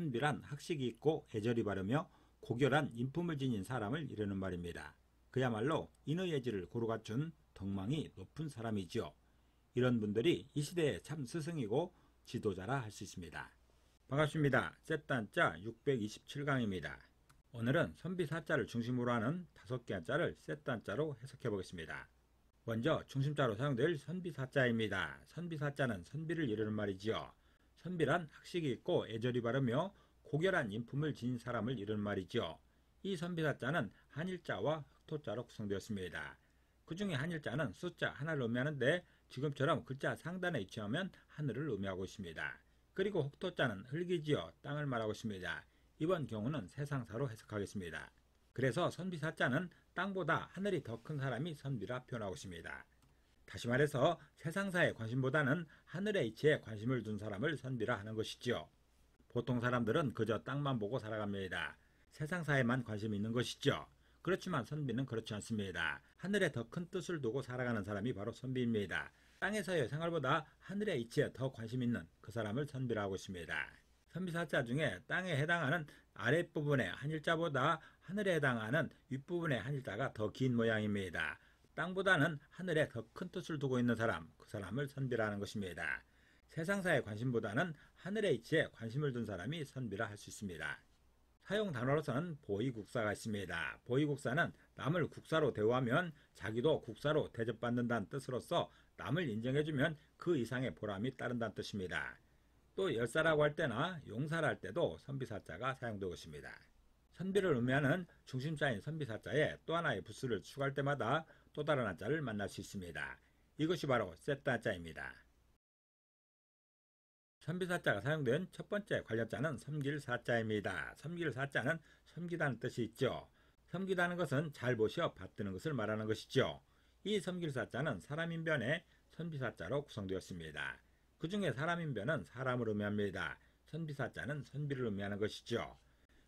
선비란 학식이 있고 애절이 바르며 고결한 인품을 지닌 사람을 이르는 말입니다. 그야말로 인의예지를 고루 갖춘 덕망이 높은 사람이지요. 이런 분들이 이 시대의 참 스승이고 지도자라 할 수 있습니다. 반갑습니다. 셋단자 627강입니다. 오늘은 선비사자를 중심으로 하는 5개 한자를 셋단자로 해석해 보겠습니다. 먼저 중심자로 사용될 선비사자입니다. 선비사자는 선비를 이르는 말이지요. 선비란 학식이 있고 애절이 바르며 고결한 인품을 지닌 사람을 이르는 말이지요. 이 선비사자는 한일자와 흑토자로 구성되었습니다. 그 중에 한일자는 숫자 하나를 의미하는데 지금처럼 글자 상단에 위치하면 하늘을 의미하고 있습니다. 그리고 흑토자는 흙이지요. 땅을 말하고 있습니다. 이번 경우는 세상사로 해석하겠습니다. 그래서 선비사자는 땅보다 하늘이 더 큰 사람이 선비라 표현하고 있습니다. 다시 말해서 세상사의 관심보다는 하늘의 이치에 관심을 둔 사람을 선비라 하는 것이지요. 보통 사람들은 그저 땅만 보고 살아갑니다. 세상사에만 관심이 있는 것이죠. 그렇지만 선비는 그렇지 않습니다. 하늘에 더 큰 뜻을 두고 살아가는 사람이 바로 선비입니다. 땅에서의 생활보다 하늘의 이치에 더 관심 있는 그 사람을 선비라 하고 있습니다. 선비사자 중에 땅에 해당하는 아랫부분의 한일자보다 하늘에 해당하는 윗부분의 한일자가 더 긴 모양입니다. 땅보다는 하늘에 더 큰 뜻을 두고 있는 사람, 그 사람을 선비라 하는 것입니다. 세상사의 관심보다는 하늘의 이치에 관심을 둔 사람이 선비라 할 수 있습니다. 사용 단어로서는 보이국사가 있습니다. 보이국사는 남을 국사로 대우하면 자기도 국사로 대접받는다는 뜻으로서 남을 인정해주면 그 이상의 보람이 따른다는 뜻입니다. 또 열사라고 할 때나 용사라 할 때도 선비사자가 사용되고 있습니다. 선비를 의미하는 중심자인 선비사자에 또 하나의 부수를 추가할 때마다 또 다른 한자를 만날 수 있습니다. 이것이 바로 셋다자입니다. 선비사자가 사용된 첫 번째 관련자는 섬길사자입니다. 섬길사자는 섬기다는 뜻이 있죠. 섬기다는 것은 잘 보시어 받드는 것을 말하는 것이죠. 이 섬길사자는 사람인변에 선비사자로 구성되었습니다. 그 중에 사람인변은 사람을 의미합니다. 선비사자는 선비를 의미하는 것이죠.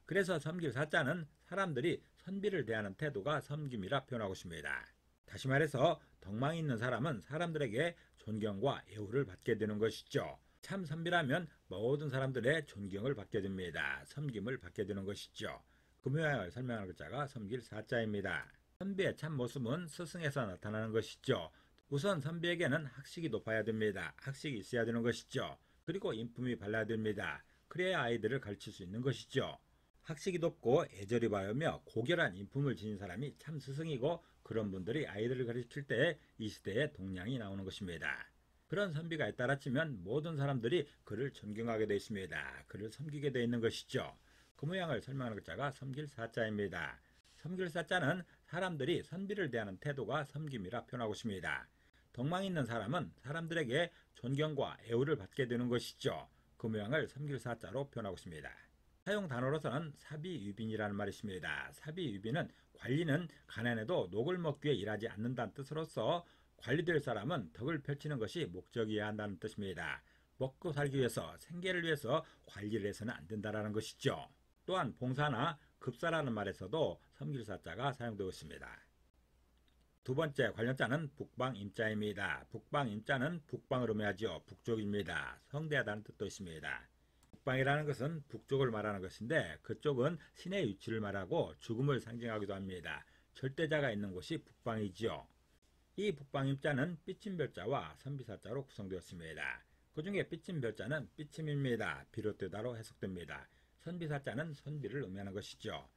그래서 섬길사자는 사람들이 선비를 대하는 태도가 섬김이라 표현하고 있습니다. 다시 말해서 덕망이 있는 사람은 사람들에게 존경과 애우를 받게 되는 것이죠. 참 선비라면 모든 사람들의 존경을 받게 됩니다. 섬김을 받게 되는 것이죠. 그 모양을 설명하는 글자가 섬길사자입니다. 선비의 참 모습은 스승에서 나타나는 것이죠. 우선 선비에게는 학식이 높아야 됩니다. 학식이 있어야 되는 것이죠. 그리고 인품이 발라야 됩니다. 그래야 아이들을 가르칠 수 있는 것이죠. 학식이 높고 애절이 바르며 고결한 인품을 지닌 사람이 참 스승이고 그런 분들이 아이들을 가르칠 때 이 시대에 동량이 나오는 것입니다. 그런 선비가 잇따라치면 모든 사람들이 그를 존경하게 되어 있습니다. 그를 섬기게 되어 있는 것이죠. 그 모양을 설명하는 글자가 섬길사자입니다. 섬길사자는 사람들이 선비를 대하는 태도가 섬김이라 표현하고 있습니다. 덕망 있는 사람은 사람들에게 존경과 애우를 받게 되는 것이죠. 그 모양을 섬길사자로 표현하고 있습니다. 사용 단어로서는 사비유빈이라는 말이 있습니다. 사비유빈은 관리는 가난해도 녹을 먹기 위해 일하지 않는다는 뜻으로서 관리될 사람은 덕을 펼치는 것이 목적이어야 한다는 뜻입니다. 먹고 살기 위해서 생계를 위해서 관리를 해서는 안 된다는 것이죠. 또한 봉사나 급사라는 말에서도 섬길사자가 사용되고 있습니다. 두 번째 관련자는 북방임자입니다. 북방임자는 북방을 의미하죠. 북쪽입니다. 성대하다는 뜻도 있습니다. 북방이라는 것은 북쪽을 말하는 것인데 그쪽은 신의 위치를 말하고 죽음을 상징하기도 합니다. 절대자가 있는 곳이 북방이지요. 이 북방임자는 삐침별자와 선비사자로 구성되었습니다. 그 중에 삐침별자는 삐침입니다. 비롯되다로 해석됩니다. 선비사자는 선비를 의미하는 것이죠.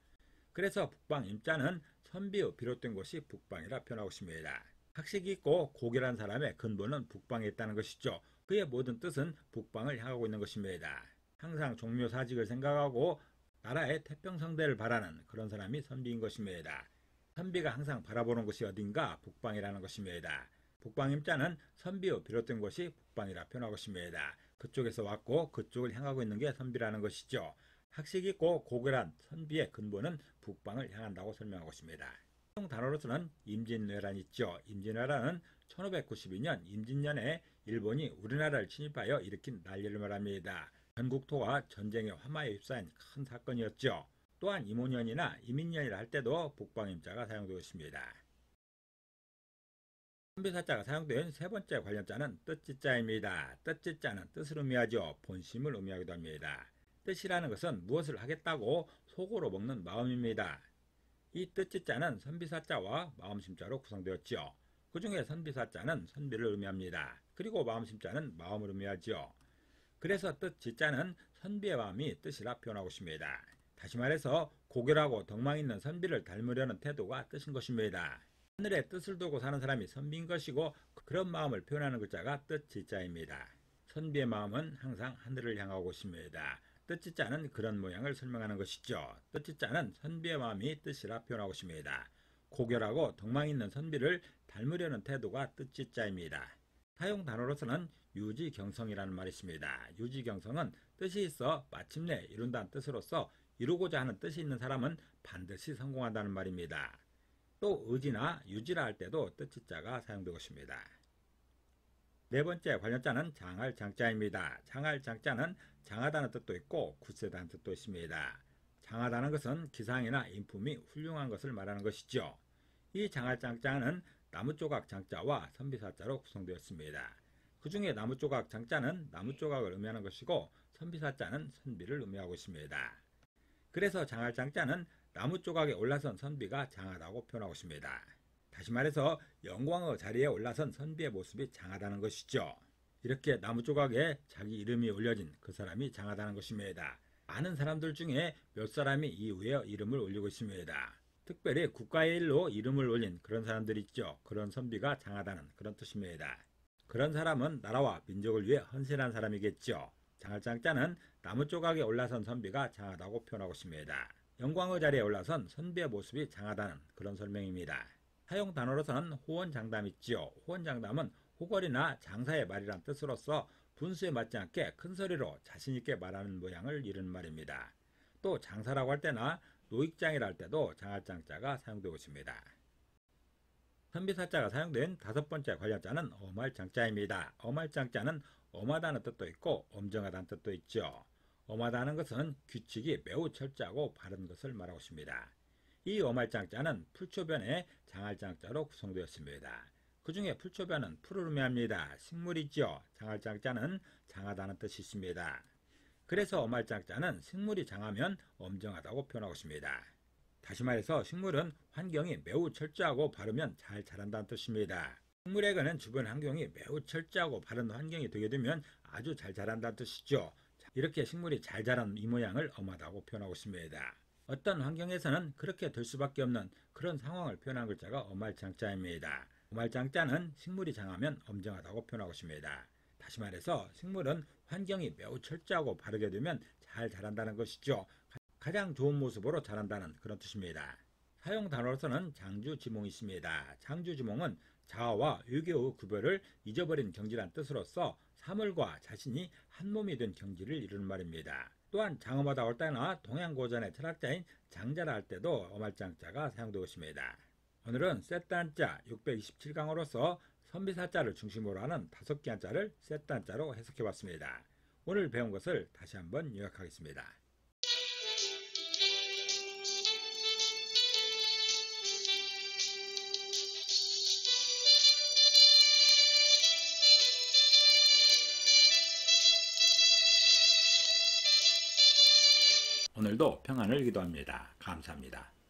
그래서 북방임자는 선비의 비롯된 곳이 북방이라 표현하고 있습니다. 학식이 있고 고결한 사람의 근본은 북방에 있다는 것이죠. 그의 모든 뜻은 북방을 향하고 있는 것입니다. 항상 종묘사직을 생각하고 나라의 태평성대를 바라는 그런 사람이 선비인 것입니다. 선비가 항상 바라보는 곳이 어딘가 북방이라는 것입니다. 북방임자는 선비의 비롯된 곳이 북방이라 표현하고 있습니다. 그쪽에서 왔고 그쪽을 향하고 있는 게 선비라는 것이죠. 학식이 있고 고결한 선비의 근본은 북방을 향한다고 설명하고 있습니다. 사용 단어로서는 임진왜란이 있죠. 임진왜란은 1592년 임진년에 일본이 우리나라를 침입하여 일으킨 난리를 말합니다. 전국토가 전쟁의 화마에 휩싸인 큰 사건이었죠. 또한 임오년이나 이민년이라 할 때도 북방임자가 사용되고 있습니다. 선비사자가 사용된 세 번째 관련자는 뜻지자입니다. 뜻지자는 뜻을 의미하죠. 본심을 의미하기도 합니다. 뜻이라는 것은 무엇을 하겠다고 속으로 먹는 마음입니다. 이 뜻짓자는 선비사자와 마음심자로 구성되었지요. 그 중에 선비사자는 선비를 의미합니다. 그리고 마음심자는 마음을 의미하지요. 그래서 뜻짓자는 선비의 마음이 뜻이라 표현하고 있습니다. 다시 말해서 고결하고 덕망 있는 선비를 닮으려는 태도가 뜻인 것입니다. 하늘에 뜻을 두고 사는 사람이 선비인 것이고 그런 마음을 표현하는 글자가 뜻짓자입니다. 선비의 마음은 항상 하늘을 향하고 있습니다. 뜻짓자는 그런 모양을 설명하는 것이죠. 뜻짓자는 선비의 마음이 뜻이라 표현하고 있습니다. 고결하고 덕망 있는 선비를 닮으려는 태도가 뜻짓자입니다. 사용 단어로서는 유지경성이라는 말이 있습니다. 유지경성은 뜻이 있어 마침내 이룬다는 뜻으로서 이루고자 하는 뜻이 있는 사람은 반드시 성공한다는 말입니다. 또 의지나 유지라 할 때도 뜻짓자가 사용되고 있습니다. 네 번째 관련자는 장할장자입니다. 장할장자는 장하다는 뜻도 있고 굳세다는 뜻도 있습니다. 장하다는 것은 기상이나 인품이 훌륭한 것을 말하는 것이죠. 이 장할장자는 나무조각 장자와 선비사자로 구성되었습니다. 그 중에 나무조각 장자는 나무조각을 의미하는 것이고 선비사자는 선비를 의미하고 있습니다. 그래서 장할장자는 나무조각에 올라선 선비가 장하다고 표현하고 있습니다. 다시 말해서 영광의 자리에 올라선 선비의 모습이 장하다는 것이죠. 이렇게 나무조각에 자기 이름이 올려진 그 사람이 장하다는 것입니다. 많은 사람들 중에 몇 사람이 이후에 이름을 올리고 있습니다. 특별히 국가의 일로 이름을 올린 그런 사람들이 있죠. 그런 선비가 장하다는 그런 뜻입니다. 그런 사람은 나라와 민족을 위해 헌신한 사람이겠죠. 장할장자는 나무조각에 올라선 선비가 장하다고 표현하고 있습니다. 영광의 자리에 올라선 선비의 모습이 장하다는 그런 설명입니다. 사용 단어로서는 호언장담 있지요. 호언장담은 호걸이나 장사의 말이란 뜻으로서 분수에 맞지 않게 큰 소리로 자신있게 말하는 모양을 이르는 말입니다. 또 장사라고 할 때나 노익장이라 할 때도 장할장자가 사용되고 있습니다. 선비사자가 사용된 다섯 번째 관련자는 엄할장자입니다. 엄할장자는 엄하다는 뜻도 있고 엄정하다는 뜻도 있죠. 엄하다는 것은 규칙이 매우 철저하고 바른 것을 말하고 있습니다. 이 엄할장자는 풀초변의 장할장자로 구성되었습니다. 그 중에 풀초변은 풀을 의미합니다. 식물이죠. 장할장자는 장하다는 뜻이 있습니다. 그래서 엄할장자는 식물이 장하면 엄정하다고 표현하고 있습니다. 다시 말해서 식물은 환경이 매우 철저하고 바르면 잘 자란다는 뜻입니다. 식물에게는 주변 환경이 매우 철저하고 바른 환경이 되게 되면 아주 잘 자란다는 뜻이죠. 이렇게 식물이 잘 자란 이 모양을 엄하다고 표현하고 있습니다. 어떤 환경에서는 그렇게 될 수밖에 없는 그런 상황을 표현한 글자가 엄할장자입니다. 엄할장자는 식물이 장하면 엄정하다고 표현하고 있습니다. 다시 말해서 식물은 환경이 매우 철저하고 바르게 되면 잘 자란다는 것이죠. 가장 좋은 모습으로 자란다는 그런 뜻입니다. 사용 단어로서는 장주지몽이 있습니다. 장주지몽은 자아와 유교의 구별을 잊어버린 경지란 뜻으로서 사물과 자신이 한 몸이 된 경지를 이루는 말입니다. 또한 장엄하다고 할 때나 동양고전의 철학자인 장자라 할 때도 엄할장자가 사용되고 있습니다. 오늘은 셋단자 627강으로서 선비사자를 중심으로 하는 5개 한자를 셋단자로 해석해봤습니다. 오늘 배운 것을 다시 한번 요약하겠습니다. 오늘도 평안을 기도합니다. 감사합니다.